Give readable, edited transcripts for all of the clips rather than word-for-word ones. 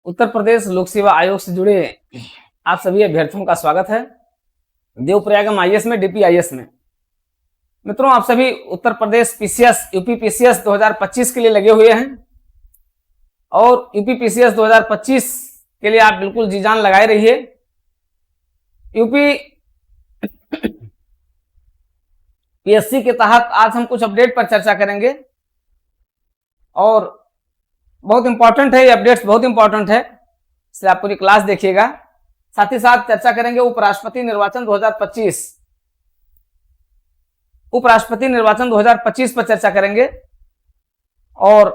उत्तर प्रदेश लोक सेवा आयोग से जुड़े आप सभी अभ्यर्थियों का स्वागत है। देवप्रयागम आईएएस में, डीपीआईएस में। मित्रों, आप सभी Uttar Pradesh PCS, UP PCS 2025 के लिए लगे हुए हैं और यूपी पीसीएस 2025 के लिए आप बिल्कुल जी जान लगाए रहिए। यूपी पीएससी के तहत आज हम कुछ अपडेट पर चर्चा करेंगे और बहुत इंपॉर्टेंट है, ये अपडेट्स बहुत इंपॉर्टेंट है, इसलिए आप पूरी क्लास देखिएगा। साथ ही साथ चर्चा करेंगे उपराष्ट्रपति निर्वाचन 2025, उपराष्ट्रपति निर्वाचन 2025 पर चर्चा करेंगे। और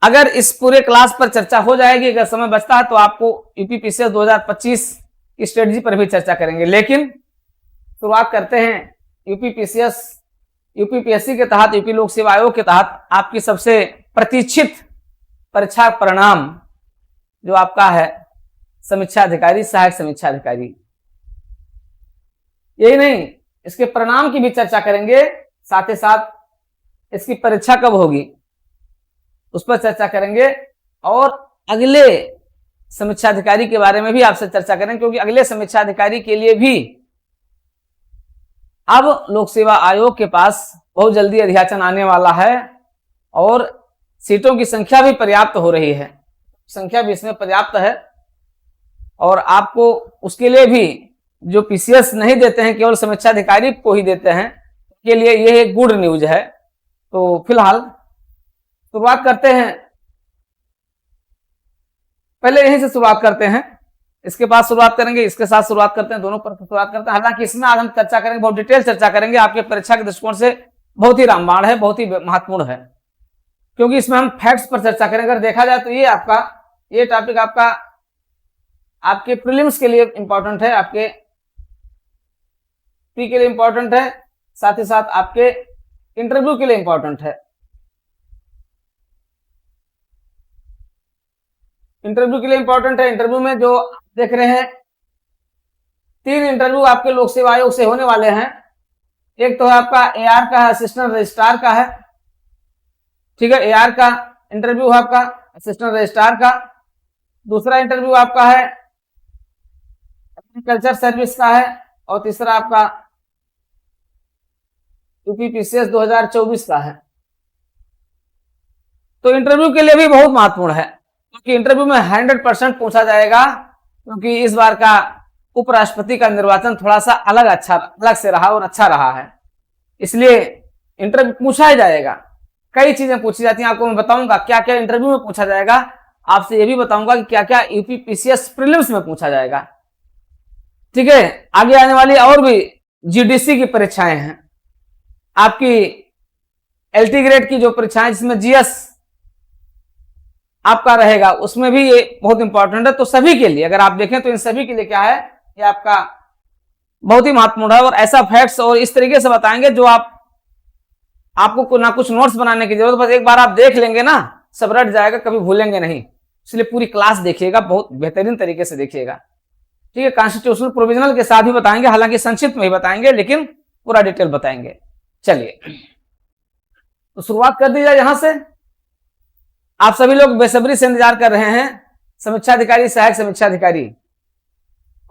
अगर इस पूरे क्लास पर चर्चा हो जाएगी, अगर समय बचता है तो आपको यूपी पीसीएस 2025 की स्ट्रेटजी पर भी चर्चा करेंगे। लेकिन शुरुआत करते हैं यूपी पीएससी के तहत, यूपी लोक सेवा आयोग के तहत आपकी सबसे प्रतीक्षित परीक्षा परिणाम जो आपका है समीक्षा अधिकारी, सहायक समीक्षा अधिकारी। यही नहीं, इसके परिणाम की भी चर्चा करेंगे, साथ ही साथ इसकी परीक्षा कब होगी उस पर चर्चा करेंगे और अगले समीक्षा अधिकारी के बारे में भी आपसे चर्चा करेंगे, क्योंकि अगले समीक्षा अधिकारी के लिए भी अब लोक सेवा आयोग के पास बहुत जल्दी अधियाचन आने वाला है और सीटों की संख्या भी पर्याप्त हो रही है, संख्या भी इसमें पर्याप्त है। और आपको उसके लिए भी जो पीसीएस नहीं देते हैं, केवल समीक्षा अधिकारी को ही देते हैं, के लिए यह एक गुड न्यूज है। तो फिलहाल शुरुआत करते हैं, पहले यहीं से शुरुआत करते हैं, इसके बाद शुरुआत करेंगे, इसके साथ शुरुआत करते हैं, दोनों पर शुरुआत करते हैं। हालांकि इसमें आज हम चर्चा करेंगे, बहुत डिटेल चर्चा करेंगे, आपके परीक्षा के दृष्टिकोण से बहुत ही रामबाण है, बहुत ही महत्वपूर्ण है, क्योंकि इसमें हम फैक्ट्स पर चर्चा करेंगे। अगर देखा जाए तो ये टॉपिक आपके प्रीलिम्स के लिए इंपॉर्टेंट है, आपके प्री के लिए इंपॉर्टेंट है, साथ ही साथ आपके इंटरव्यू के लिए इंपॉर्टेंट है। इंटरव्यू के लिए इंपॉर्टेंट है। इंटरव्यू में जो देख रहे हैं 3 इंटरव्यू आपके लोक सेवा आयोग से होने वाले हैं। एक तो है आपका एआर का, असिस्टेंट रजिस्ट्रार का है, ठीक है, एआर का इंटरव्यू है आपका, असिस्टेंट रजिस्ट्रार का। दूसरा इंटरव्यू आपका है एग्रीकल्चर सर्विस का है और तीसरा आपका यूपी पीसीएस 2024 का है। तो इंटरव्यू के लिए भी बहुत महत्वपूर्ण है, क्योंकि इंटरव्यू में 100% पूछा जाएगा, क्योंकि इस बार का उपराष्ट्रपति का निर्वाचन थोड़ा सा अलग से रहा और अच्छा रहा है, इसलिए इंटरव्यू पूछा ही जाएगा। कई चीजें पूछी जाती हैं, आपको मैं बताऊंगा क्या क्या इंटरव्यू में पूछा जाएगा, आपसे यह भी बताऊंगा कि क्या क्या यूपी पीसीएस प्रीलिम्स में पूछा जाएगा, ठीक है। आगे आने वाली और भी जीडीसी की परीक्षाएं हैं, आपकी एलटी ग्रेड की जो परीक्षाएं, जिसमें जीएस आपका रहेगा, उसमें भी ये बहुत इंपॉर्टेंट है। तो सभी के लिए अगर आप देखें तो इन सभी के लिए क्या है, ये आपका बहुत ही महत्वपूर्ण है। और ऐसा फैक्ट्स और इस तरीके से बताएंगे जो आपको ना कुछ नोट्स बनाने की जरूरत, बस एक बार आप देख लेंगे ना, सब रट जाएगा, कभी भूलेंगे नहीं। इसलिए पूरी क्लास देखिएगा, बहुत बेहतरीन तरीके से देखिएगा, ठीक है। कॉन्स्टिट्यूशनल प्रोविजनल के साथ भी बताएंगे, हालांकि संक्षिप्त में ही बताएंगे, लेकिन पूरा डिटेल बताएंगे। चलिए तो शुरुआत कर दी जाए यहां से। आप सभी लोग बेसब्री से इंतजार कर रहे हैं समीक्षा अधिकारी, सहायक समीक्षा अधिकारी,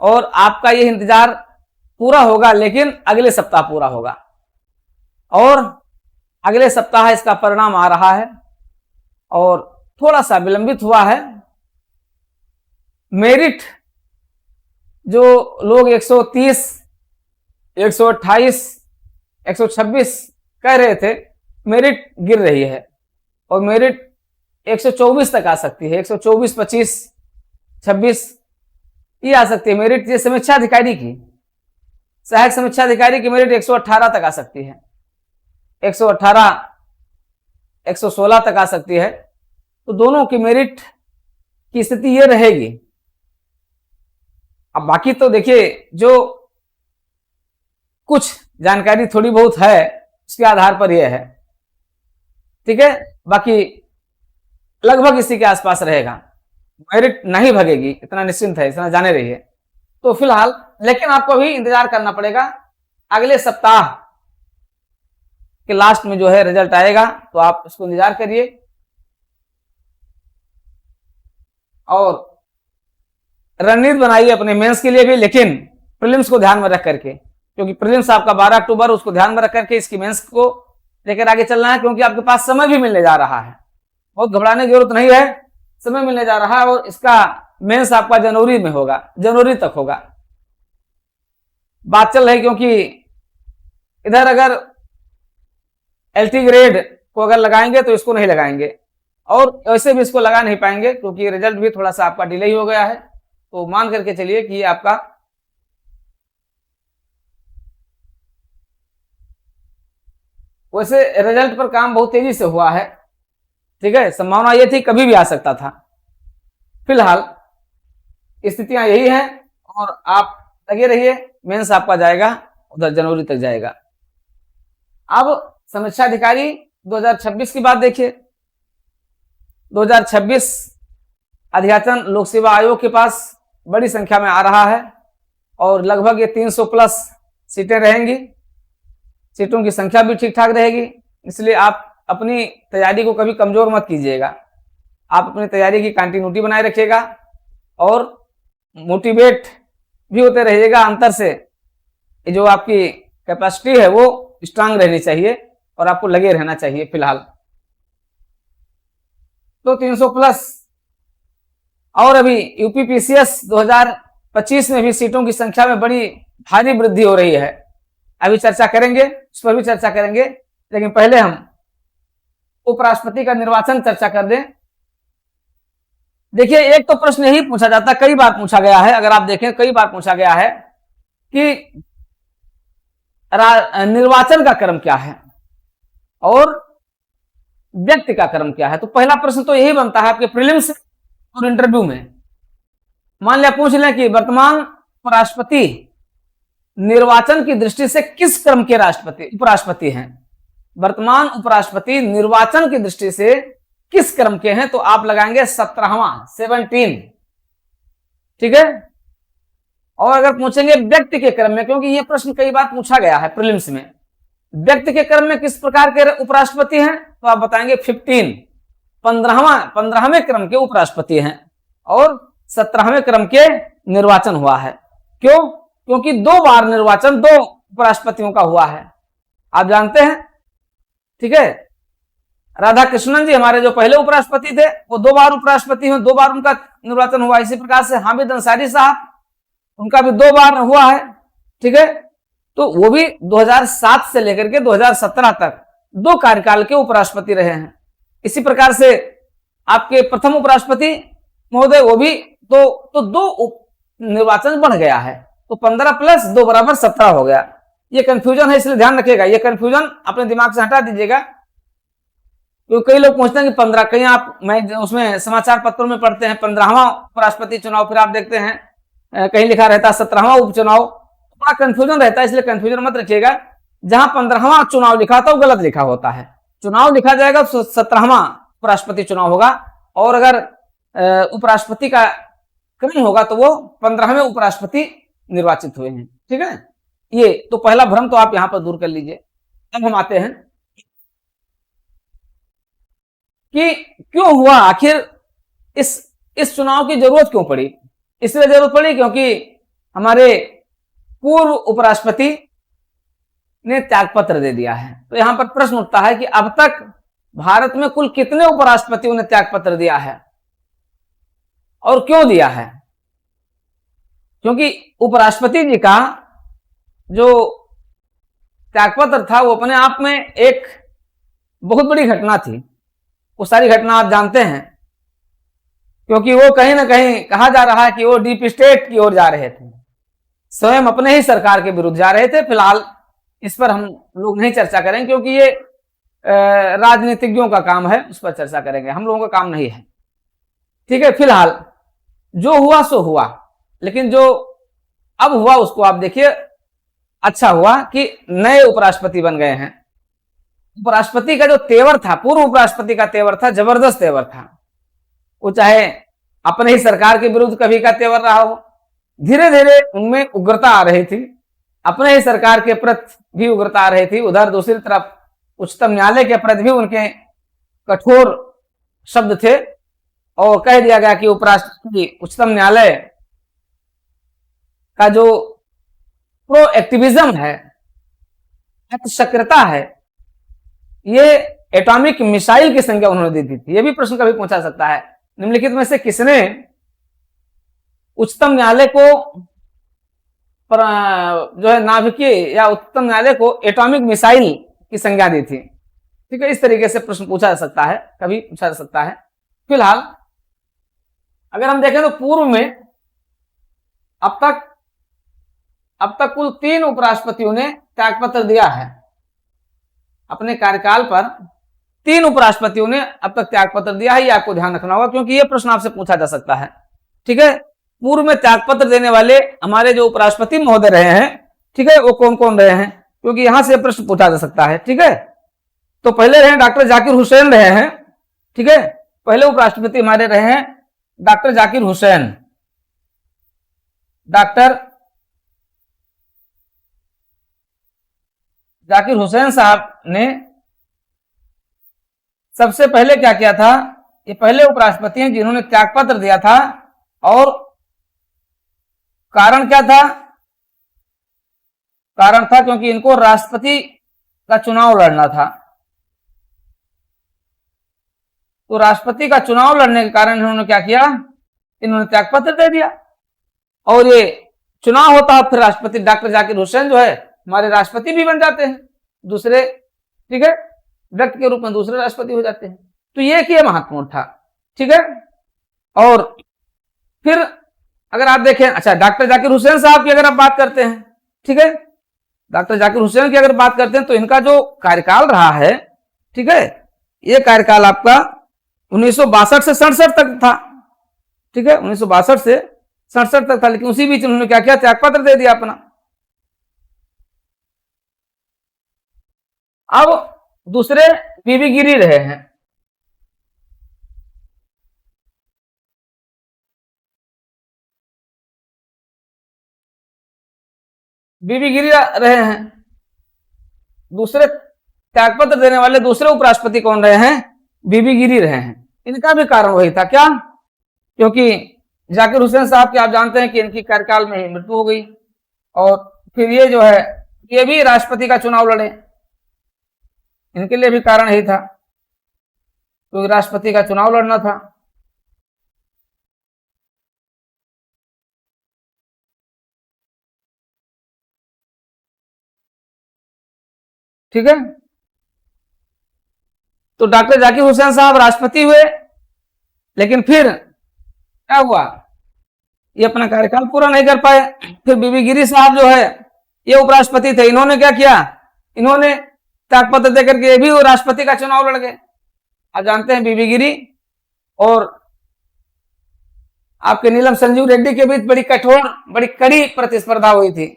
और आपका यह इंतजार पूरा होगा, लेकिन अगले सप्ताह पूरा होगा। और अगले सप्ताह इसका परिणाम आ रहा है और थोड़ा सा विलंबित हुआ है। मेरिट जो लोग 130, 128, 126 कह रहे थे, मेरिट गिर रही है और मेरिट 124 तक आ सकती है, 124, 25, 26 ये आ सकती है मेरिट। ये समीक्षा अधिकारी की, सहायक समीक्षा अधिकारी की मेरिट 118 तक आ सकती है, 118, 116 तक आ सकती है। तो दोनों की मेरिट की स्थिति ये रहेगी। अब बाकी तो देखिए, जो कुछ जानकारी थोड़ी बहुत है उसके आधार पर यह है, ठीक है, बाकी लगभग इसी के आसपास रहेगा, मेरिट नहीं भगेगी, इतना निश्चिंत है, इतना जाने रहिए। तो फिलहाल लेकिन आपको भी इंतजार करना पड़ेगा, अगले सप्ताह के लास्ट में जो है रिजल्ट आएगा, तो आप इसको इंतजार करिए। और रणनीति बनाइए अपने मेंस के लिए भी, लेकिन प्रीलिम्स को ध्यान में रख करके, क्योंकि प्रीलिम्स आपका 12 अक्टूबर, उसको ध्यान में रख करके इसकी मेंस को लेकर आगे चलना है, क्योंकि आपके पास समय भी मिलने जा रहा है। बहुत घबराने की जरूरत नहीं है, समय मिलने जा रहा है और इसका मेंस आपका जनवरी में होगा, जनवरी तक होगा। बात चल रही, क्योंकि इधर अगर एलटी ग्रेड को अगर लगाएंगे तो इसको नहीं लगाएंगे, और वैसे भी इसको लगा नहीं पाएंगे, क्योंकि रिजल्ट भी थोड़ा सा आपका डिले ही हो गया है। तो मान करके चलिए कि ये आपका वैसे रिजल्ट पर काम बहुत तेजी से हुआ है, ठीक है, संभावना ये थी कभी भी आ सकता था। फिलहाल स्थितियां यही हैं और आप लगे रहिए, मेंस आपका जाएगा उधर जनवरी तक जाएगा। अब समीक्षा अधिकारी 2026 की बात देखिए। 2026 अध्याचन लोक सेवा आयोग के पास बड़ी संख्या में आ रहा है और लगभग ये 300 प्लस सीटें रहेंगी। सीटों की संख्या भी ठीक ठाक रहेगी, इसलिए आप अपनी तैयारी को कभी कमजोर मत कीजिएगा। आप अपनी तैयारी की कंटिन्यूटी बनाए रखिएगा और मोटिवेट भी होते रहिएगा अंतर से। ये जो आपकी कैपेसिटी है वो स्ट्रांग रहनी चाहिए और आपको लगे रहना चाहिए। फिलहाल तो 300 प्लस, और अभी यूपीपीसीएस 2025 में भी सीटों की संख्या में बड़ी भारी वृद्धि हो रही है। अभी चर्चा करेंगे, उस पर भी चर्चा करेंगे, लेकिन पहले हम उपराष्ट्रपति का निर्वाचन चर्चा कर दें। देखिए, एक तो प्रश्न यही पूछा जाता, कई बार पूछा गया है, अगर आप देखें कई बार पूछा गया है कि निर्वाचन का क्रम क्या है और व्यक्ति का क्रम क्या है। तो पहला प्रश्न तो यही बनता है आपके प्रीलिम्स और इंटरव्यू में। मान लिया पूछ लें कि वर्तमान उपराष्ट्रपति निर्वाचन की दृष्टि से किस क्रम के राष्ट्रपति उपराष्ट्रपति हैं, वर्तमान उपराष्ट्रपति निर्वाचन की दृष्टि से किस क्रम के हैं, तो आप लगाएंगे 17वां, 17, ठीक है। और अगर पूछेंगे व्यक्ति के क्रम में, क्योंकि यह प्रश्न कई बार पूछा गया है प्रीलिम्स में, व्यक्ति के क्रम में किस प्रकार के उपराष्ट्रपति हैं, तो आप बताएंगे 15, 15वें क्रम के उपराष्ट्रपति हैं और 17वें क्रम के निर्वाचन हुआ है। क्यों? क्योंकि 2 बार निर्वाचन 2 उपराष्ट्रपतियों का हुआ है, आप जानते हैं, ठीक है। राधा कृष्णन जी हमारे जो पहले उपराष्ट्रपति थे वो 2 बार उपराष्ट्रपति हुए, 2 बार उनका निर्वाचन हुआ। इसी प्रकार से हामिद अंसारी साहब, उनका भी 2 बार हुआ है, ठीक है। तो वो भी 2007 से लेकर के 2017 तक 2 कार्यकाल के उपराष्ट्रपति रहे हैं। इसी प्रकार से आपके प्रथम उपराष्ट्रपति महोदय वो भी तो 2 निर्वाचन बढ़ गया है, तो 15 प्लस 2 बराबर 17 हो गया। ये कंफ्यूजन है, इसलिए ध्यान रखिएगा, ये कंफ्यूजन अपने दिमाग से हटा दीजिएगा। क्योंकि कई लोग पूछते हैं कि 15, कहीं आप मैं उसमें समाचार पत्रों में पढ़ते हैं 15वां उपराष्ट्रपति चुनाव, फिर आप देखते हैं कहीं लिखा रहता है 17वां उपचुनाव, बड़ा कंफ्यूजन रहता है, इसलिए कंफ्यूजन मत रखिएगा। जहां 15वां चुनाव लिखा था वो गलत लिखा होता है, चुनाव लिखा जाएगा तो 17वां उपराष्ट्रपति चुनाव होगा, और अगर उपराष्ट्रपति का क्रम होगा तो वो 15वें उपराष्ट्रपति निर्वाचित हुए हैं, ठीक है। ये तो पहला भ्रम तो आप यहां पर दूर कर लीजिए। अब हम आते हैं कि क्यों हुआ, आखिर इस चुनाव की जरूरत क्यों पड़ी। इसलिए जरूरत पड़ी क्योंकि हमारे पूर्व उपराष्ट्रपति ने त्यागपत्र दे दिया है। तो यहां पर प्रश्न उठता है कि अब तक भारत में कुल कितने उपराष्ट्रपतियों ने त्यागपत्र दिया है और क्यों दिया है। क्योंकि उपराष्ट्रपति जी का जो त्यागपत्र था वो अपने आप में एक बहुत बड़ी घटना थी। वो सारी घटना आप जानते हैं, क्योंकि वो कहीं ना कहीं कहा जा रहा है कि वो डीप स्टेट की ओर जा रहे थे, स्वयं अपने ही सरकार के विरुद्ध जा रहे थे। फिलहाल इस पर हम लोग नहीं चर्चा करेंगे, क्योंकि ये राजनीतिज्ञों का काम है, उस पर चर्चा करेंगे, हम लोगों का काम नहीं है, ठीक है। फिलहाल जो हुआ सो हुआ, लेकिन जो अब हुआ उसको आप देखिए, अच्छा हुआ कि नए उपराष्ट्रपति बन गए हैं। उपराष्ट्रपति का जो तेवर था, पूर्व उपराष्ट्रपति का तेवर था, जबरदस्त तेवर था। वो चाहे अपने ही सरकार के विरुद्ध कभी का तेवर रहा हो, धीरे धीरे उनमें उग्रता आ रही थी, अपने ही सरकार के प्रति भी उग्रता आ रही थी। उधर दूसरी तरफ उच्चतम न्यायालय के प्रति भी उनके कठोर शब्द थे और कह दिया गया कि उपराष्ट्रपति उच्चतम न्यायालय का जो प्रोएक्टिविज्म है, सक्रियता है, ये एटॉमिक मिसाइल की संज्ञा उन्होंने दी थी। ये भी प्रश्न कभी पूछा सकता है, निम्नलिखित में से किसने उच्चतम न्यायालय को जो है नाभिकीय या उच्चतम न्यायालय को एटॉमिक मिसाइल की संज्ञा दी थी। ठीक है, इस तरीके से प्रश्न पूछा जा सकता है, कभी पूछा जा सकता है। फिलहाल अगर हम देखें तो पूर्व में अब तक कुल 3 उपराष्ट्रपतियों ने त्यागपत्र दिया है। अपने कार्यकाल पर 3 उपराष्ट्रपतियों ने अब तक त्यागपत्र दिया है, ये आपको ध्यान रखना होगा, क्योंकि ये प्रश्न आपसे पूछा जा सकता है। ठीक है, पूर्व में त्यागपत्र देने वाले हमारे जो उपराष्ट्रपति महोदय रहे हैं, ठीक है, वो कौन कौन रहे हैं, क्योंकि यहां से प्रश्न पूछा जा सकता है। ठीक है, तो पहले रहे डॉक्टर जाकिर हुसैन रहे हैं। ठीक है, पहले उपराष्ट्रपति हमारे रहे हैं डॉक्टर जाकिर हुसैन। डॉक्टर जाकिर हुसैन साहब ने सबसे पहले क्या किया था, ये पहले उपराष्ट्रपति हैं जिन्होंने त्यागपत्र दिया था। और कारण क्या था, कारण था क्योंकि इनको राष्ट्रपति का चुनाव लड़ना था। तो राष्ट्रपति का चुनाव लड़ने के कारण इन्होंने क्या किया, इन्होंने त्यागपत्र दे दिया। और ये चुनाव होता है, फिर राष्ट्रपति डॉक्टर जाकिर हुसैन जो है हमारे राष्ट्रपति भी बन जाते हैं, दूसरे, ठीक है, व्यक्ति के रूप में दूसरे राष्ट्रपति हो जाते हैं। तो ये कि महत्वपूर्ण था। ठीक है, और फिर अगर आप देखें, अच्छा, डॉक्टर जाकिर हुसैन साहब की अगर आप बात करते हैं, ठीक है, डॉक्टर जाकिर हुसैन की अगर बात करते हैं तो इनका जो कार्यकाल रहा है, ठीक है, ये कार्यकाल आपका 1962 से 67 तक था। ठीक है, 1962 से 67 तक था, लेकिन उसी बीच उन्होंने क्या किया, त्यागपत्र दे दिया अपना। अब दूसरे बीबी गिरी रहे हैं। बीबी गिरी रहे हैं। दूसरे त्यागपत्र देने वाले दूसरे उपराष्ट्रपति कौन रहे हैं, बीबी गिरी रहे हैं। इनका भी कारण वही था, क्या, क्योंकि जाकिर हुसैन साहब की आप जानते हैं कि इनकी कार्यकाल में ही मृत्यु हो गई, और फिर ये जो है ये भी राष्ट्रपति का चुनाव लड़े, इनके लिए भी कारण यही था, क्योंकि राष्ट्रपति का चुनाव लड़ना था। ठीक है, तो डॉक्टर जाकिर हुसैन साहब राष्ट्रपति हुए, लेकिन फिर क्या हुआ, ये अपना कार्यकाल पूरा नहीं कर पाए। फिर बीबी गिरी साहब जो है ये उपराष्ट्रपति थे, इन्होंने क्या किया, इन्होंने त्यागपत्र देकर के ये भी राष्ट्रपति का चुनाव लड़ गए। आप जानते हैं बीबी गिरी और आपके नीलम संजीव रेड्डी के बीच बड़ी कठोर, बड़ी कड़ी प्रतिस्पर्धा हुई थी।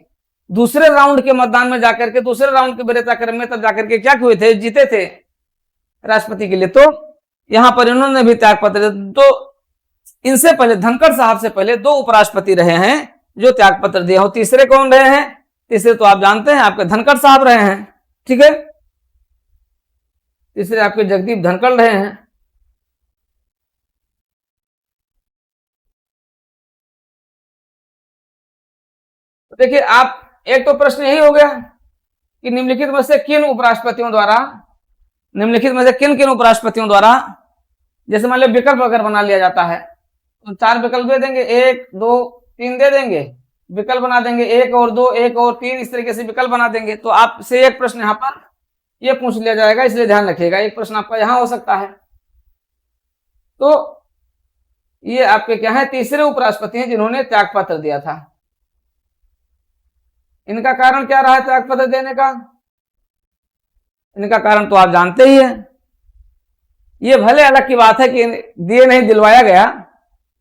दूसरे राउंड के मतदान में जाकर के, दूसरे राउंड के वरीयता क्रम में तब जाकर के क्या हुए थे, जीते थे राष्ट्रपति के लिए। तो यहां पर इन्होंने भी त्यागपत्र, तो इनसे पहले धनखड़ साहब से पहले 2 उपराष्ट्रपति रहे हैं जो त्यागपत्र दिए हो। तीसरे कौन रहे हैं, तीसरे तो आप जानते हैं आपके धनखड़ साहब रहे हैं। ठीक है, तीसरे आपके जगदीप धनखड़ रहे हैं। तो देखिए, आप एक तो प्रश्न यही हो गया कि निम्नलिखित में से किन उपराष्ट्रपतियों द्वारा, निम्नलिखित में से किन किन उपराष्ट्रपतियों द्वारा, जैसे मान लो विकल्प अगर बना लिया जाता है तो 4 विकल्प दे देंगे, 1 2 3 दे देंगे, विकल्प बना देंगे 1 और 2 1 और 3, इस तरीके से विकल्प बना देंगे। तो आपसे एक प्रश्न यहाँ पर ये पूछ लिया जाएगा, इसलिए ध्यान रखिएगा, एक प्रश्न आपका यहां हो सकता है। तो ये आपके क्या है, तीसरे उपराष्ट्रपति हैं जिन्होंने त्यागपत्र दिया था। इनका कारण क्या रहा त्यागपत्र देने का, इनका कारण तो आप जानते ही हैं। ये भले अलग की बात है कि दिए नहीं, दिलवाया गया,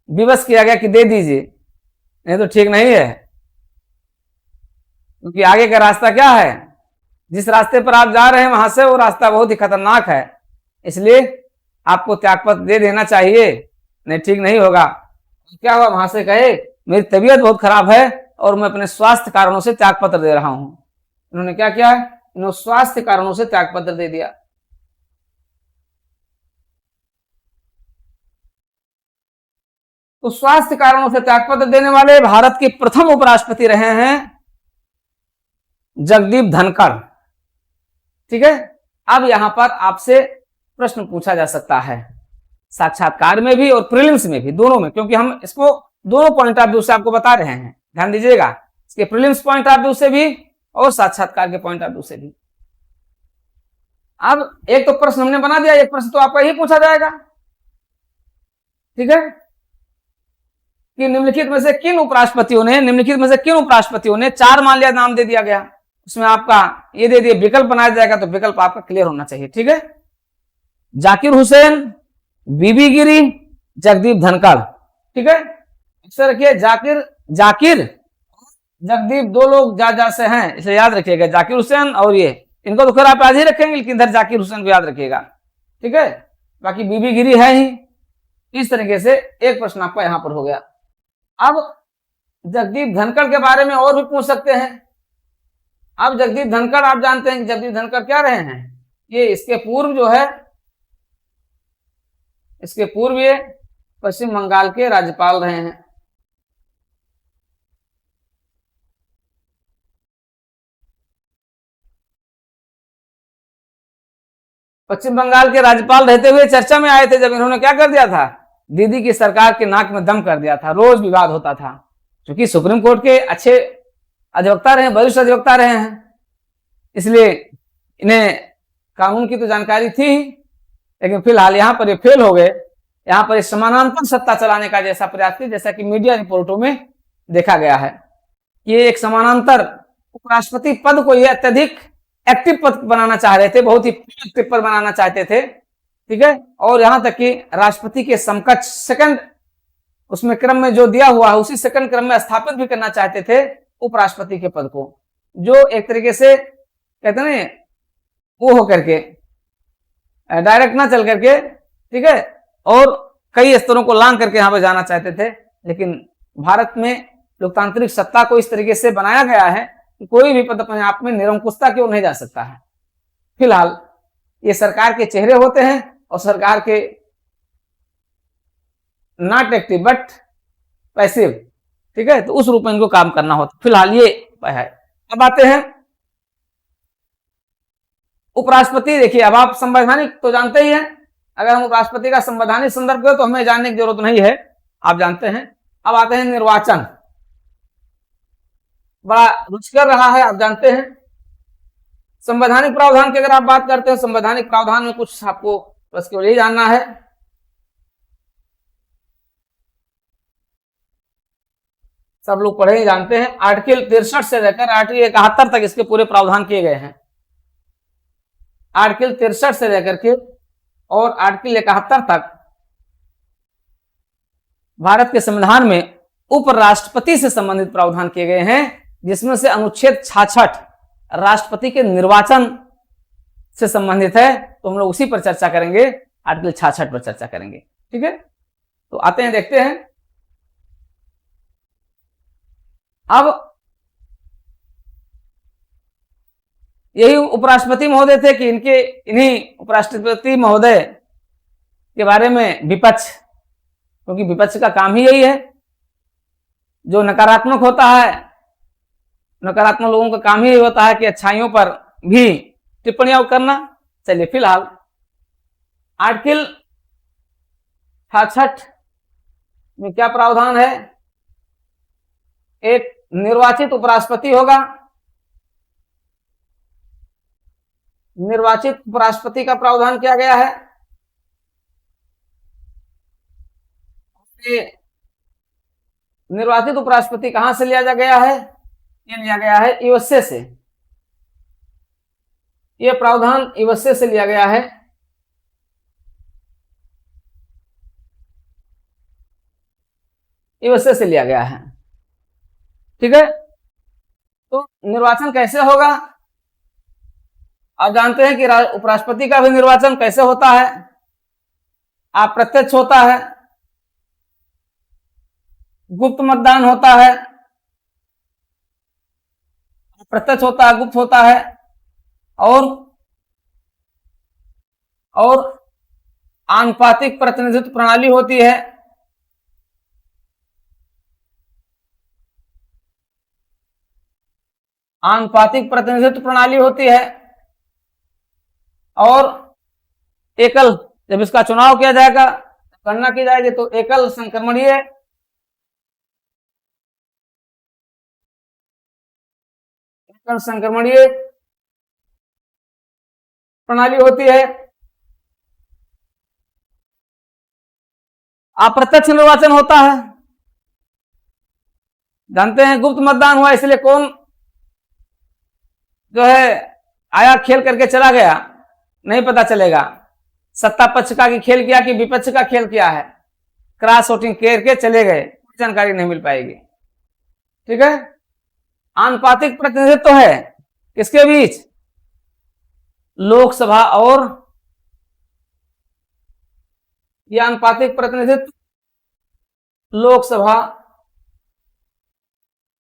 विवश किया गया कि दे दीजिए, नहीं तो ठीक नहीं है, क्योंकि आगे का रास्ता क्या है, जिस रास्ते पर आप जा रहे हैं वहां से वो रास्ता बहुत ही खतरनाक है, इसलिए आपको त्यागपत्र दे देना चाहिए, नहीं ठीक नहीं होगा। क्या हुआ, वहां से कहे मेरी तबीयत बहुत खराब है और मैं अपने स्वास्थ्य कारणों से त्यागपत्र दे रहा हूं। इन्होंने क्या किया, इन्होंने स्वास्थ्य कारणों से त्यागपत्र दे दिया। तो स्वास्थ्य कारणों से त्यागपत्र देने वाले भारत के प्रथम उपराष्ट्रपति रहे हैं जगदीप धनखड़। ठीक है, अब यहां पर आपसे प्रश्न पूछा जा सकता है साक्षात्कार में भी और प्रीलिम्स में भी, दोनों में, क्योंकि हम इसको दोनों पॉइंट ऑफ व्यू से आपको बता रहे हैं। ध्यान दीजिएगा, इसके प्रीलिम्स पॉइंट ऑफ व्यू से भी और साक्षात्कार के पॉइंट ऑफ व्यू से भी। अब एक तो प्रश्न हमने बना दिया, एक प्रश्न तो आपका ही पूछा जाएगा। ठीक है, कि निम्नलिखित में से किन उपराष्ट्रपतियों ने 4 मान लिया, नाम दे दिया गया, उसमें आपका ये दे दिया विकल्प बनाया जाएगा, तो विकल्प आपका क्लियर होना चाहिए। ठीक है, जाकिर हुसैन, बीबी गिरी, जगदीप धनखड़। ठीक है, अक्सर रखिए जाकिर जगदीप दो लोग जा से हैं, इसे याद रखिएगा, जाकिर हुसैन और ये, इनको तो खैर आप याद ही रखेंगे, लेकिन इधर जाकिर हुसैन को याद रखिएगा। ठीक है, बाकी बीबी गिरी है ही। इस तरीके से एक प्रश्न आपका यहां पर हो गया। अब जगदीप धनखड़ के बारे में और भी पूछ सकते हैं। अब जगदीप धनखड़, आप जानते हैं कि जगदीप धनखड़ क्या रहे हैं, ये इसके पूर्व जो है, इसके पूर्व ये पश्चिम बंगाल के राज्यपाल रहे हैं। पश्चिम बंगाल के राज्यपाल रहते हुए चर्चा में आए थे जब इन्होंने क्या कर दिया था, दीदी की सरकार के नाक में दम कर दिया था। रोज विवाद होता था, क्योंकि सुप्रीम कोर्ट के अच्छे अधिवक्ता रहे, वरिष्ठ अधिवक्ता रहे हैं, इसलिए इन्हें कानून की तो जानकारी थी ही। लेकिन फिलहाल यहाँ पर ये फेल हो गए। यहाँ पर समानांतर सत्ता चलाने का जैसा प्रयास किया, जैसा कि मीडिया रिपोर्टों में देखा गया है, ये एक समानांतर उपराष्ट्रपति पद को ये अत्यधिक एक्टिव पद बनाना चाह रहे थे, बहुत ही एक्टिव पद बनाना चाहते थे। ठीक है, और यहां तक कि राष्ट्रपति के समकक्ष सेकंड उसमें क्रम में जो दिया हुआ है, उसी सेकंड क्रम में स्थापित भी करना चाहते थे उपराष्ट्रपति के पद को, जो एक तरीके से कहते हैं ना, वो हो करके डायरेक्ट ना चल करके, ठीक है, और कई स्तरों को लांग करके यहां पर जाना चाहते थे। लेकिन भारत में लोकतांत्रिक सत्ता को इस तरीके से बनाया गया है कि कोई भी पद अपने आप में निरंकुशता की ओर नहीं जा सकता है। फिलहाल ये सरकार के चेहरे होते हैं और सरकार के नॉट एक्टिव बट पैसिव। ठीक है, तो उस रूप में इनको काम करना होता। फिलहाल ये है। अब आते हैं उपराष्ट्रपति। देखिए, अब आप संवैधानिक तो जानते ही हैं, अगर हम उपराष्ट्रपति का संवैधानिक संदर्भ करें तो हमें जानने की जरूरत नहीं है, आप जानते हैं। अब आते हैं निर्वाचन, बड़ा रुचिकर रहा है, आप जानते हैं। संवैधानिक प्रावधान की अगर आप बात करते हैं, संवैधानिक प्रावधान में कुछ आपको बस केवल यही जानना है, सब लोग पढ़े ही जानते हैं। आर्टिकल 63 से लेकर आर्टिकल 71 तक इसके पूरे प्रावधान किए गए हैं। आर्टिकल 63 से लेकर के और आर्टिकल 71 तक भारत के संविधान में उपराष्ट्रपति से संबंधित प्रावधान किए गए हैं, जिसमें से अनुच्छेद 66 राष्ट्रपति के निर्वाचन से संबंधित है। तो हम लोग उसी पर चर्चा करेंगे, आर्टिकल 66 पर चर्चा करेंगे। ठीक है, तो आते हैं, देखते हैं। अब यही उपराष्ट्रपति महोदय थे कि इन्हीं उपराष्ट्रपति महोदय के बारे में विपक्ष, क्योंकि विपक्ष का काम ही यही है, जो नकारात्मक होता है, नकारात्मक लोगों का काम ही यही होता है कि अच्छाइयों पर भी टिप्पणियां करना। चलिए, फिलहाल आर्टिकल 66 में क्या प्रावधान है, एक निर्वाचित उपराष्ट्रपति होगा। निर्वाचित उपराष्ट्रपति का प्रावधान किया गया है। निर्वाचित उपराष्ट्रपति कहां से लिया जा गया है, ये लिया गया है यूएसए से। ये प्रावधान यूएसए से लिया गया है। यूएसए से लिया गया है। ठीक है, तो निर्वाचन कैसे होगा, आप जानते हैं कि उपराष्ट्रपति का भी निर्वाचन कैसे होता है, अप्रत्यक्ष होता है, गुप्त मतदान होता है, अप्रत्यक्ष होता है, गुप्त होता है, और आनुपातिक प्रतिनिधित्व प्रणाली होती है। आनुपातिक प्रतिनिधित्व प्रणाली होती है, और एकल, जब इसका चुनाव किया जाएगा, गणना की जाएगी, तो एकल संक्रमणीय प्रणाली होती है। अप्रत्यक्ष निर्वाचन होता है, जानते हैं गुप्त मतदान हुआ, इसलिए कौन जो है आया खेल करके चला गया नहीं पता चलेगा, सत्ता पक्ष का की खेल किया कि विपक्ष का खेल किया है, क्रॉस वोटिंग करके चले गए, कोई जानकारी नहीं मिल पाएगी। ठीक है, आनुपातिक प्रतिनिधित्व तो है किसके बीच, लोकसभा और, यह आनुपातिक प्रतिनिधित्व लोकसभा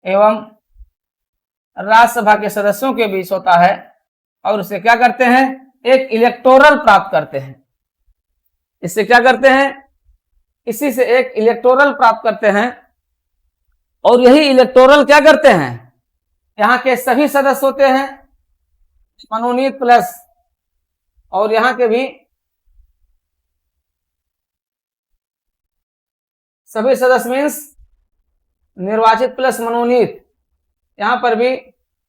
एवं राज्यसभा के सदस्यों के बीच होता है, और इसे क्या करते हैं, एक इलेक्टोरल प्राप्त करते हैं। इससे क्या करते हैं, इसी से एक इलेक्टोरल प्राप्त करते हैं, और यही इलेक्टोरल क्या करते हैं, यहां के सभी सदस्य होते हैं मनोनीत प्लस, और यहां के भी सभी सदस्य मीन्स निर्वाचित प्लस मनोनीत, यहां पर भी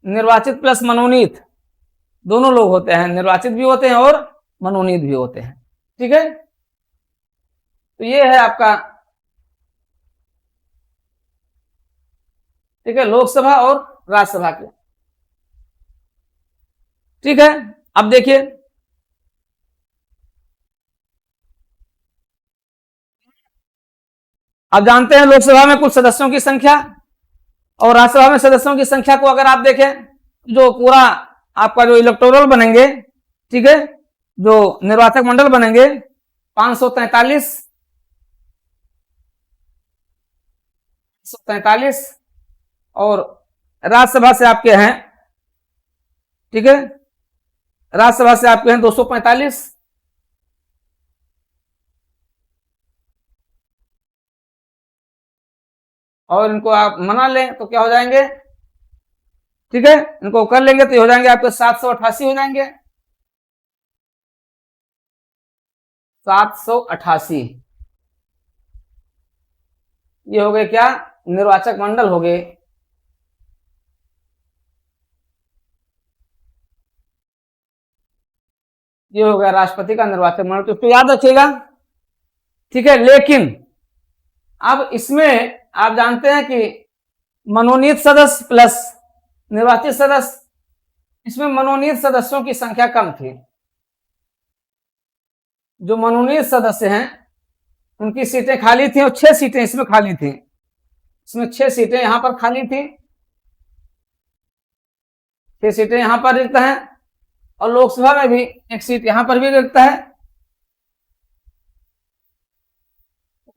निर्वाचित प्लस मनोनीत दोनों लोग होते हैं, निर्वाचित भी होते हैं और मनोनीत भी होते हैं। ठीक है, तो ये है आपका, ठीक है, लोकसभा और राज्यसभा के। ठीक है, अब देखिए अब जानते हैं लोकसभा में कुल सदस्यों की संख्या और राज्यसभा में सदस्यों की संख्या को अगर आप देखें, जो पूरा आपका जो इलेक्टोरल बनेंगे, ठीक है, जो निर्वाचक मंडल बनेंगे 543 और राज्यसभा से आपके हैं, ठीक है, राज्यसभा से आपके हैं 245, और इनको आप मना लें तो क्या हो जाएंगे, ठीक है, इनको कर लेंगे तो ये हो जाएंगे आपके 788 हो जाएंगे, 788 ये हो गए क्या, निर्वाचक मंडल हो गए। ये हो गया राष्ट्रपति का निर्वाचक मंडल, तो इसको याद रखिएगा। ठीक है, लेकिन अब इसमें आप जानते हैं कि मनोनीत सदस्य प्लस निर्वाचित सदस्य, इसमें मनोनीत सदस्यों की संख्या कम थी। जो मनोनीत सदस्य हैं उनकी सीटें खाली थी और 6 सीटें इसमें खाली थी, इसमें 6 सीटें यहां पर खाली थी, 6 सीटें यहां पर रिक्त हैं, और लोकसभा में भी एक सीट यहां पर भी रिक्त है।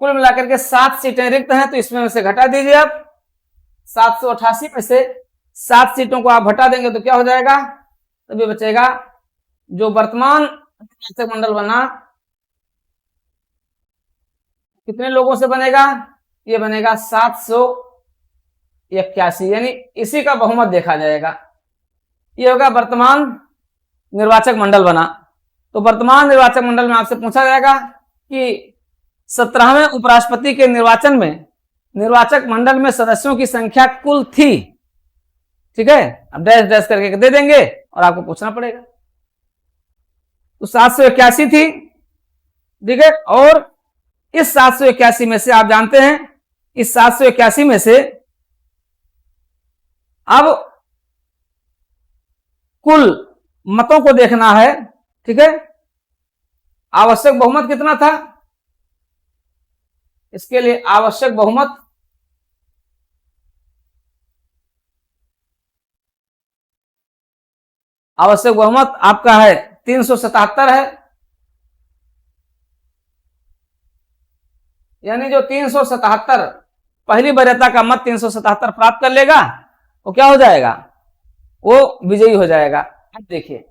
कुल मिलाकर के 7 सीटें रिक्त हैं, तो इसमें से घटा दीजिए आप, 788 में से 7 सीटों को आप हटा देंगे तो क्या हो जाएगा, तभी बचेगा जो वर्तमान निर्वाचक मंडल बना, कितने लोगों से बनेगा, ये बनेगा 781, यानी इसी का बहुमत देखा जाएगा। ये होगा वर्तमान निर्वाचक मंडल बना। तो वर्तमान निर्वाचक मंडल में आपसे पूछा जाएगा कि 17वें उपराष्ट्रपति के निर्वाचन में निर्वाचक मंडल में सदस्यों की संख्या कुल थी, ठीक है, अब डैश डैश करके दे देंगे और आपको पूछना पड़ेगा। तो 781 थी, ठीक है, और इस 781 में से आप जानते हैं, इस 781 में से अब कुल मतों को देखना है, ठीक है, आवश्यक बहुमत कितना था, इसके लिए आवश्यक बहुमत आपका है 377 है, यानी जो 377 पहली वरीयता का मत 377 प्राप्त कर लेगा वो क्या हो जाएगा, वो विजयी हो जाएगा। अब देखिए,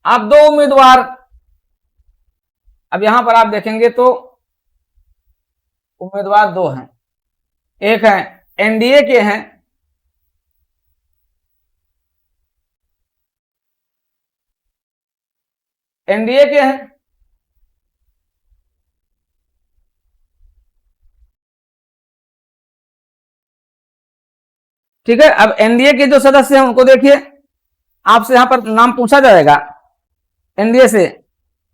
आप 2 उम्मीदवार, अब यहां पर आप देखेंगे तो उम्मीदवार 2 हैं, एक है एनडीए के हैं, एनडीए के हैं, ठीक है। अब एनडीए के जो सदस्य हैं उनको देखिए, आपसे यहां पर नाम पूछा जाएगा एनडीए से।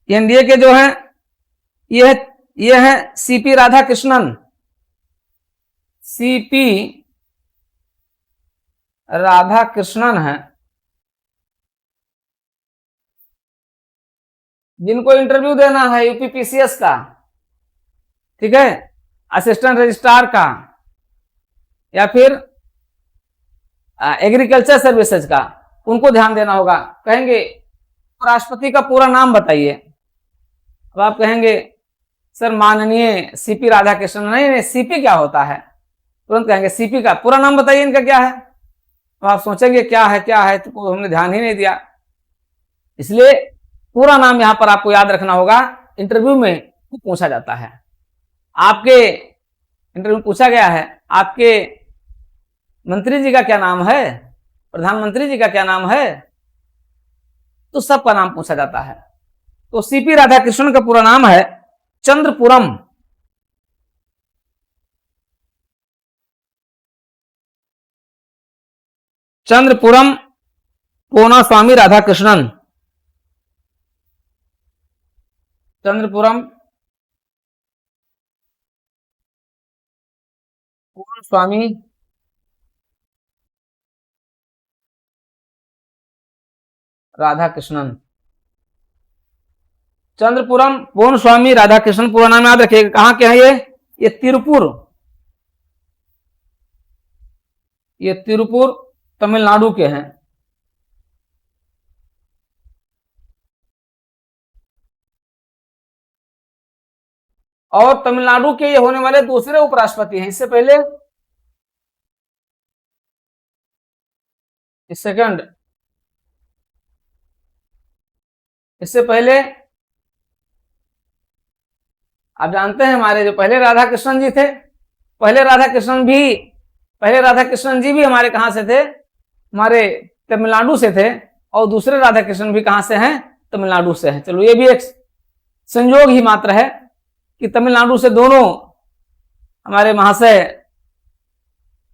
एनडीए के जो हैं ये है सीपी राधाकृष्णन, सीपी राधाकृष्णन है, जिनको इंटरव्यू देना है यूपीपीसीएस का, ठीक है, असिस्टेंट रजिस्ट्रार का, या फिर एग्रीकल्चर सर्विसेज का, उनको ध्यान देना होगा। कहेंगे राष्ट्रपति का पूरा नाम बताइए। अब आप कहेंगे सर माननीय सीपी राधाकृष्णन, नहीं सीपी क्या होता है, तुरंत कहेंगे सीपी का पूरा नाम बताइए, इनका क्या है। तो आप सोचेंगे क्या है, तो हमने ध्यान ही नहीं दिया। इसलिए पूरा नाम यहां पर आपको याद रखना होगा, इंटरव्यू में पूछा जाता है। आपके इंटरव्यू में पूछा गया है आपके मंत्री जी का क्या नाम है, प्रधानमंत्री जी का क्या नाम है, तो सबका नाम पूछा जाता है। तो सीपी राधाकृष्णन का पूरा नाम है चंद्रपुरम, चंद्रपुरम पूर्णस्वामी राधाकृष्णन, चंद्रपुरम पूर्णस्वामी राधाकृष्णन, चंद्रपुरम पूर्णस्वामी राधाकृष्णन पूरा नाम याद रखिएगा। कहां के हैं ये तिरुपुर, ये तिरुपुर तमिलनाडु के हैं। और तमिलनाडु के ये होने वाले दूसरे उपराष्ट्रपति हैं। इससे पहले सेकंड, इससे पहले आप जानते हैं हमारे जो पहले राधाकृष्णन जी थे, पहले राधाकृष्णन जी भी हमारे कहां से थे, हमारे तमिलनाडु से थे, और दूसरे राधाकृष्णन भी कहां से हैं, तमिलनाडु से हैं। चलो ये भी एक संयोग ही मात्र है कि तमिलनाडु से दोनों हमारे महाशय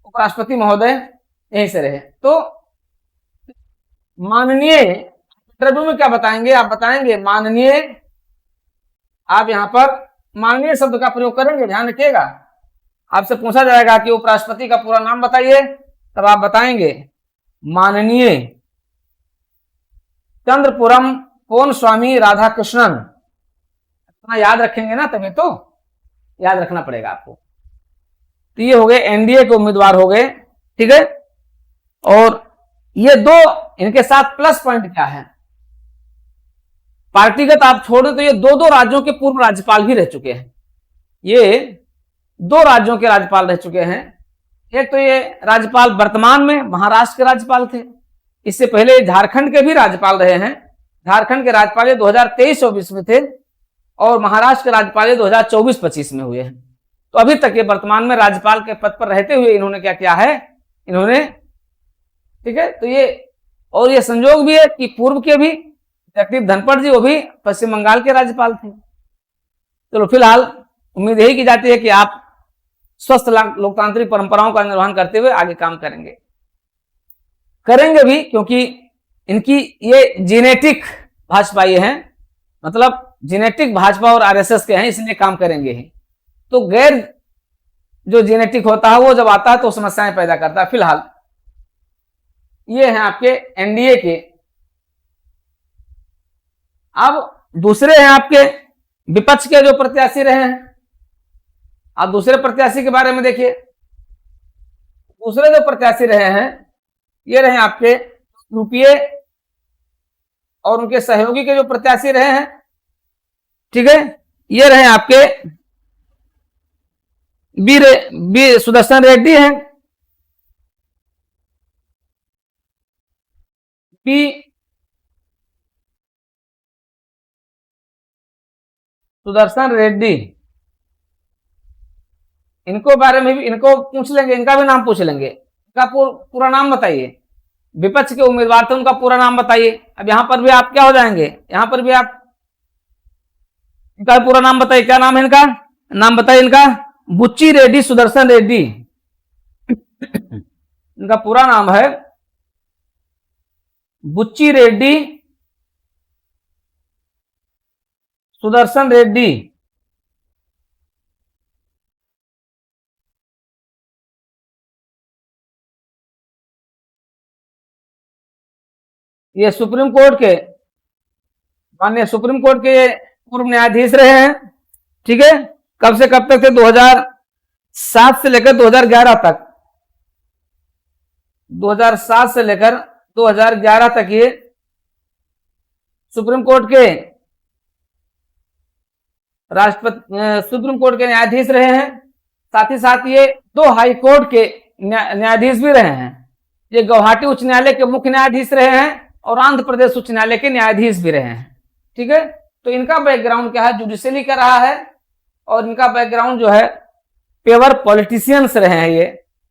उपराष्ट्रपति महोदय यहीं से रहे। तो माननीय इंटरव्यू में क्या बताएंगे, आप बताएंगे माननीय, आप यहां पर माननीय शब्द का प्रयोग करेंगे, ध्यान रखिएगा। आपसे पूछा जाएगा कि उपराष्ट्रपति का पूरा नाम बताइए, तब आप बताएंगे माननीय चंद्रपुरम पूर्णस्वामी राधाकृष्णन। इतना याद रखेंगे ना, तभी तो याद रखना पड़ेगा आपको। तो ये हो गए एनडीए के उम्मीदवार हो गए, ठीक है। और ये दो, इनके साथ प्लस पॉइंट क्या है, पार्टीगत आप छोड़े तो ये दो राज्यों के पूर्व राज्यपाल भी रह चुके हैं। ये दो राज्यों के राज्यपाल रह चुके हैं। एक तो ये राज्यपाल वर्तमान में महाराष्ट्र के राज्यपाल थे, इससे पहले झारखंड के भी राज्यपाल रहे हैं। झारखंड के राज्यपाल 2023-24 में थे, और महाराष्ट्र के राज्यपाल 2024-25 में हुए हैं। तो अभी तक ये वर्तमान में राज्यपाल के पद पर रहते हुए इन्होंने क्या किया है, इन्होंने, ठीक है। तो ये, और ये संयोग भी है कि पूर्व के भी जगदीप धनखड़ जी, वो भी पश्चिम बंगाल के राज्यपाल थे। चलो फिलहाल उम्मीद यही की जाती है कि आप स्वस्थ लोकतांत्रिक परंपराओं का निर्वहन करते हुए आगे काम करेंगे भी, क्योंकि इनकी ये जेनेटिक भाजपाई हैं, मतलब जेनेटिक भाजपा और आरएसएस के हैं, इसलिए काम करेंगे ही। तो गैर जो जेनेटिक होता है वो जब आता है तो समस्याएं पैदा करता है। फिलहाल ये हैं आपके एनडीए के। अब दूसरे हैं आपके विपक्ष के जो प्रत्याशी रहे हैं। आप दूसरे प्रत्याशी के बारे में देखिए। दूसरे जो प्रत्याशी रहे हैं ये रहे आपके यूपीए और उनके सहयोगी के जो प्रत्याशी रहे हैं, ठीक है। ये रहे आपके बी सुदर्शन रेड्डी हैं, बी सुदर्शन रेड्डी, इनको बारे में भी इनको पूछ लेंगे, इनका भी नाम पूछ लेंगे, इनका पूरा नाम बताइए। विपक्ष के उम्मीदवार थे, उनका पूरा नाम बताइए। अब यहां पर भी आप क्या हो जाएंगे, यहां पर भी आप इनका पूरा नाम बताइए। क्या नाम है इनका, नाम बताइए इनका, बुच्ची रेड्डी सुदर्शन रेड्डी। इनका पूरा नाम है बुच्ची रेड्डी सुदर्शन रेड्डी। ये सुप्रीम कोर्ट के, माननीय सुप्रीम कोर्ट के पूर्व न्यायाधीश रहे हैं। ठीक है, कब से कब तक थे, 2007 से लेकर 2011 तक, 2007 से लेकर 2011 तक ये सुप्रीम कोर्ट के सुप्रीम कोर्ट के न्यायाधीश रहे हैं। साथ ही साथ ये 2 हाई कोर्ट के न्यायाधीश भी रहे हैं। ये गुवाहाटी उच्च न्यायालय के मुख्य न्यायाधीश रहे हैं और आंध्र प्रदेश उच्च न्यायालय के न्यायाधीश भी रहे हैं। ठीक है, तो इनका बैकग्राउंड क्या है, जुडिशरी का रहा है, और इनका बैकग्राउंड जो है पेवर पॉलिटिशियंस रहे हैं ये।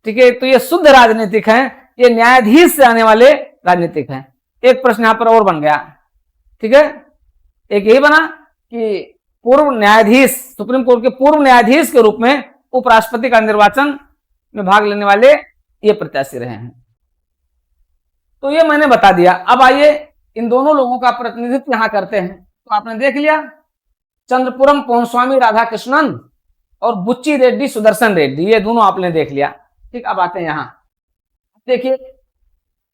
ठीक है, तो ये शुद्ध राजनीतिक हैं, ये न्यायाधीश से आने वाले राजनीतिक हैं। एक प्रश्न यहां पर और बन गया। ठीक है, एक यही बना कि पूर्व न्यायाधीश, सुप्रीम कोर्ट के पूर्व न्यायाधीश के रूप में उपराष्ट्रपति का निर्वाचन में भाग लेने वाले ये प्रत्याशी रहे हैं। तो ये मैंने बता दिया। अब आइए इन दोनों लोगों का प्रतिनिधित्व यहां करते हैं। तो आपने देख लिया, चंद्रपुरम पोन्स्वामी राधाकृष्णन और बुच्ची रेड्डी सुदर्शन रेड्डी, ये दोनों आपने देख लिया। ठीक, अब आते हैं यहां। देखिए,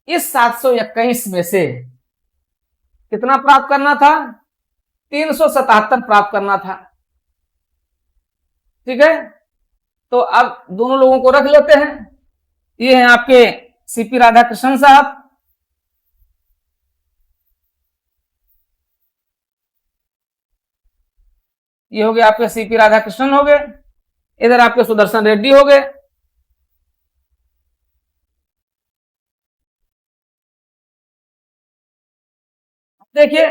इस 721 में से कितना प्राप्त करना था, 377 प्राप्त करना था। ठीक है, तो अब दोनों लोगों को रख लेते हैं। ये हैं आपके सीपी राधाकृष्णन साहब, ये हो गए आपके सीपी राधाकृष्णन हो गए, इधर आपके सुदर्शन रेड्डी हो गए। देखिए,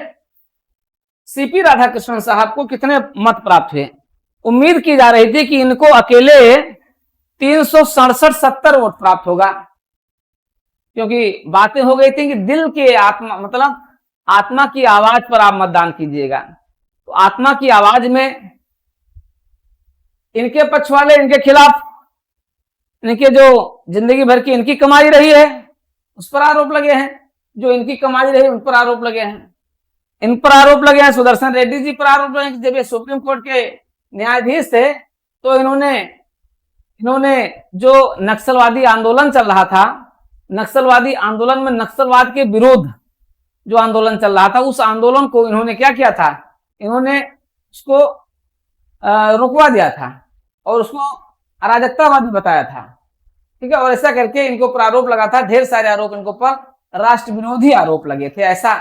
सीपी राधाकृष्णन साहब को कितने मत प्राप्त हुए। उम्मीद की जा रही थी कि इनको अकेले 367 वोट प्राप्त होगा, क्योंकि बातें हो गई थी कि दिल के आत्मा, मतलब आत्मा की आवाज पर आप मतदान कीजिएगा। तो आत्मा की आवाज में इनके पक्ष वाले इनके खिलाफ, इनके जो जिंदगी भर की इनकी कमाई रही है उस पर आरोप लगे हैं, जो इनकी कमाई रही उन पर आरोप लगे हैं, इन पर आरोप लगे हैं, सुदर्शन रेड्डी जी पर आरोप लगे हैं। जब ये सुप्रीम कोर्ट के न्यायाधीश थे तो इन्होंने जो नक्सलवादी आंदोलन चल रहा था, नक्सलवादी आंदोलन में नक्सलवाद के विरुद्ध जो आंदोलन चल रहा था, उस आंदोलन को इन्होंने क्या किया था, इन्होंने उसको रुकवा दिया था और उसको अराजकतावादी बताया था। ठीक है, और ऐसा करके इनको पर आरोप लगा था, ढेर सारे आरोप इनको पर राष्ट्र विरोधी आरोप लगे थे। ऐसा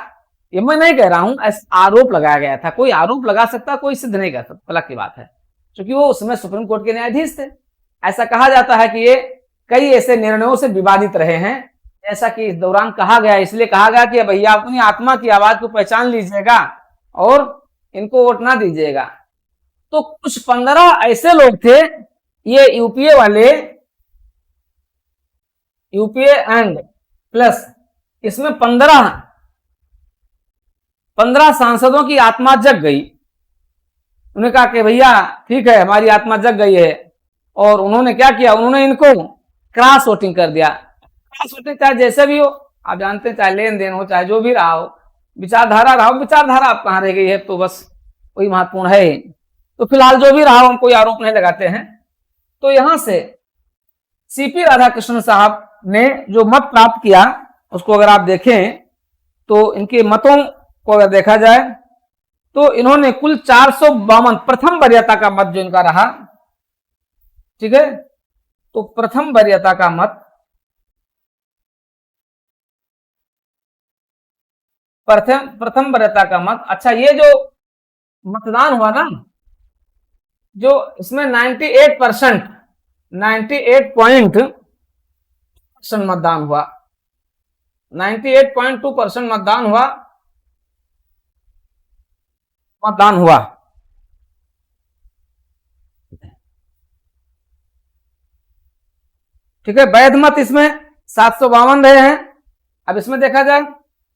ये मैं नहीं कह रहा हूं, आरोप लगाया गया था। कोई आरोप लगा सकता, कोई सिद्ध नहीं कर सकता, अलग की बात है, क्योंकि वो उसमें सुप्रीम कोर्ट के न्यायाधीश थे। ऐसा कहा जाता है कि ये कई ऐसे निर्णयों से विवादित रहे हैं, ऐसा कि इस दौरान कहा गया, इसलिए कहा गया कि भैया अपनी आत्मा की आवाज को पहचान लीजिएगा और इनको वोट ना दीजिएगा। तो कुछ 15 ऐसे लोग थे, ये यूपीए वाले, यूपीए एंड प्लस, इसमें 15 सांसदों की आत्मा जग गई। उन्होंने कहा कि भैया ठीक है, हमारी आत्मा जग गई है, और उन्होंने क्या किया, उन्होंने इनको क्रॉस वोटिंग कर दिया। क्रॉस वोटिंग चाहे जैसे भी हो, आप जानते हैं, चाहे लेन देन हो, चाहे जो भी रहा हो, विचारधारा रहा हो, विचारधारा आप कहाँ रह गई है तो बस वही महत्वपूर्ण है। तो फिलहाल जो भी रहा हो, हम कोई आरोप नहीं लगाते हैं। तो यहां से सीपी राधाकृष्णन साहब ने जो मत प्राप्त किया उसको अगर आप देखें तो इनके मतों को अगर देखा जाए तो इन्होंने कुल 452 प्रथम वरीयता का मत जो इनका रहा। ठीक है, तो प्रथम वरीयता का मत, प्रथम वरीयता का मत। अच्छा, ये जो मतदान हुआ ना, जो इसमें 98% मतदान हुआ, 98.2% मतदान हुआ। ठीक है, वैध मत इसमें 752 रहे हैं। अब इसमें देखा जाए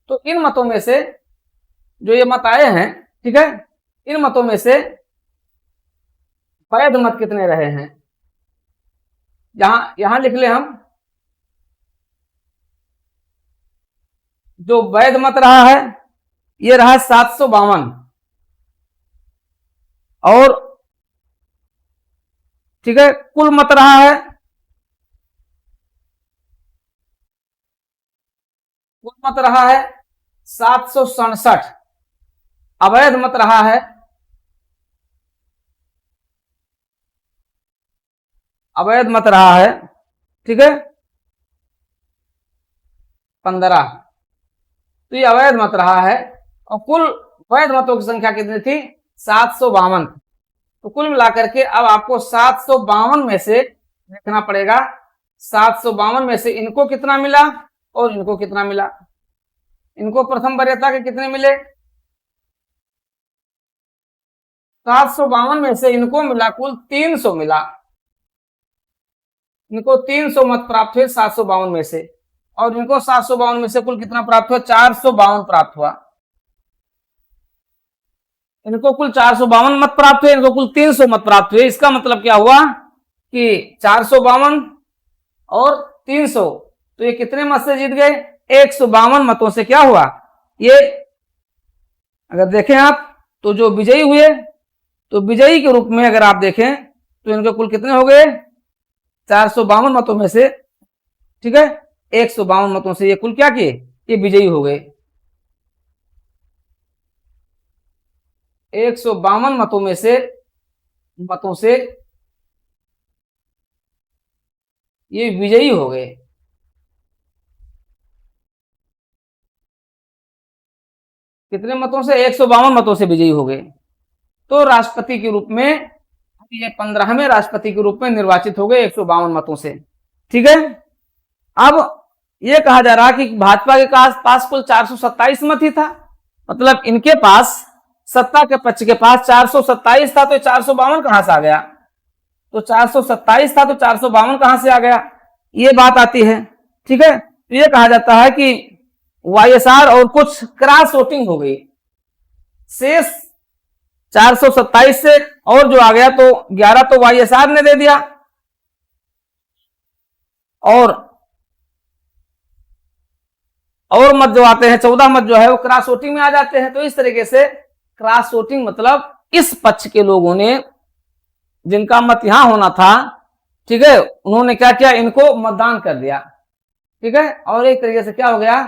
तो इन मतों में से जो ये मत आए हैं, ठीक है, इन मतों में से वैध मत कितने रहे हैं, यहां लिख ले हम। जो वैध मत रहा है ये रहा 752 और ठीक है, कुल मत रहा है, कुल मत रहा है 767। अवैध मत रहा है, अवैध मत रहा है, ठीक है, 15। तो ये अवैध मत रहा है और कुल वैध मतों की संख्या कितनी थी, 752। तो कुल मिलाकर के अब आपको 752 में से देखना पड़ेगा, 752 में से इनको कितना मिला और इनको कितना मिला। इनको प्रथम वरीयता के कितने मिले, 752 में से इनको मिला कुल 300 मिला, इनको 300 मत प्राप्त हुए 752 में से, और इनको 752 में से कुल कितना प्राप्त हुआ, 452 प्राप्त हुआ। इनको कुल 452 मत प्राप्त हुए, इनको कुल 300 मत प्राप्त हुए। इसका मतलब क्या हुआ कि 452 और 300, तो ये कितने मत से जीत गए, 152 मतों से क्या हुआ ये। अगर देखें आप तो जो विजयी हुए, तो विजयी के रूप में अगर आप देखें तो इनके कुल कितने हो गए, 452 मतों में से, ठीक है, 152 मतों से ये कुल क्या किए, ये विजयी हो गए। 152 मतों से ये विजयी हो गए। कितने मतों से, 152 मतों से विजयी हो गए। तो राष्ट्रपति के रूप में ये 15वें राष्ट्रपति के रूप में निर्वाचित हो गए 152 मतों से, ठीक है। अब ये कहा जा रहा कि भाजपा के पास कुल 427 मत ही था, मतलब इनके पास सत्ता के पक्ष के पास 427 था, तो 452 कहां से आ गया, तो 427 था तो 452 कहां से आ गया, ये बात आती है, ठीक है। तो ये कहा जाता है कि वाईएसआर और कुछ क्रॉस वोटिंग हो गई, शेष 427 से और जो आ गया तो 11 तो वाईएसआर ने दे दिया और मत जो आते हैं 14 मत जो है वो क्रॉस वोटिंग में आ जाते हैं। तो इस तरीके से क्रॉस वोटिंग मतलब इस पक्ष के लोगों ने जिनका मत यहां होना था, ठीक है, उन्होंने क्या किया, इनको मतदान कर दिया, ठीक है, और एक तरीके से क्या हो गया,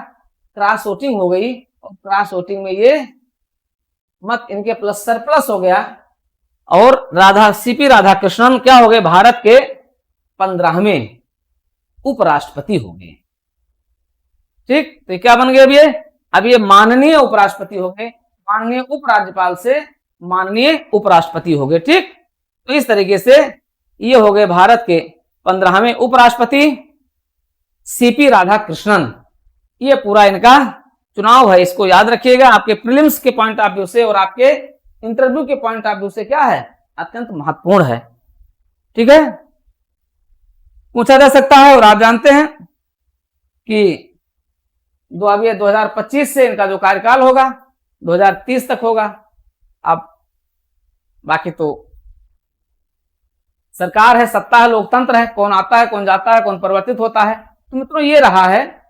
क्रॉस वोटिंग हो गई और क्रॉस वोटिंग में ये मत इनके प्लस सरप्लस हो गया और सीपी राधाकृष्णन क्या हो गए, भारत के 15वें उपराष्ट्रपति हो गए, ठीक। तो क्या बन गए अब ये माननीय उपराष्ट्रपति हो गए, माननीय उपराज्यपाल से माननीय उपराष्ट्रपति हो गए, ठीक। तो इस तरीके से ये हो गए भारत के 15वें उपराष्ट्रपति सीपी राधाकृष्णन। ये पूरा इनका चुनाव है, इसको याद रखिएगा, आपके प्रीलिम्स के पॉइंट ऑफ व्यू से और आपके इंटरव्यू के पॉइंट ऑफ व्यू से क्या है, अत्यंत महत्वपूर्ण है, ठीक है, पूछा जा सकता है। और आप जानते हैं कि 2025 से इनका जो कार्यकाल होगा 2030 तक होगा। अब बाकी तो सरकार है, सत्ता है, लोकतंत्र है, कौन आता है, कौन जाता है, कौन परिवर्तित होता है। तो मित्रों ये रहा है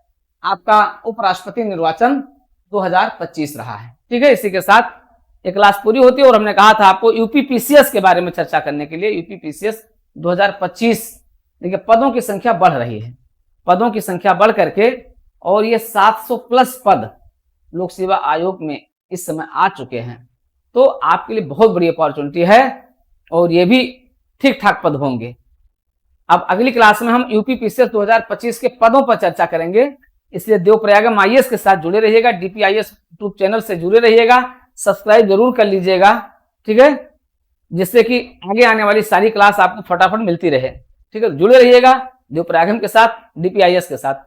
आपका उपराष्ट्रपति निर्वाचन 2025 रहा है, ठीक है। इसी के साथ एक क्लास पूरी होती है और हमने कहा था आपको यूपीपीसीएस के बारे में चर्चा करने के लिए। यूपीपीसीएस 2025 देखिए पदों की संख्या बढ़ रही है, पदों की संख्या बढ़ करके और ये 700 प्लस पद लोक सेवा आयोग में इस समय आ चुके हैं। तो आपके लिए बहुत बड़ी अपॉर्चुनिटी है और ये भी ठीक ठाक पद होंगे। अब अगली क्लास में हम यूपीपीसीएस 2025 के पदों पर चर्चा करेंगे, इसलिए देवप्रयागम आईएएस के साथ जुड़े रहिएगा, डीपीआईएएस यूट्यूब चैनल से जुड़े रहिएगा, सब्सक्राइब जरूर कर लीजिएगा, ठीक है, जिससे कि आगे आने वाली सारी क्लास आपको फटाफट मिलती रहे, ठीक है। जुड़े रहिएगा देवप्रयागम के साथ, डीपीआईएएस के साथ।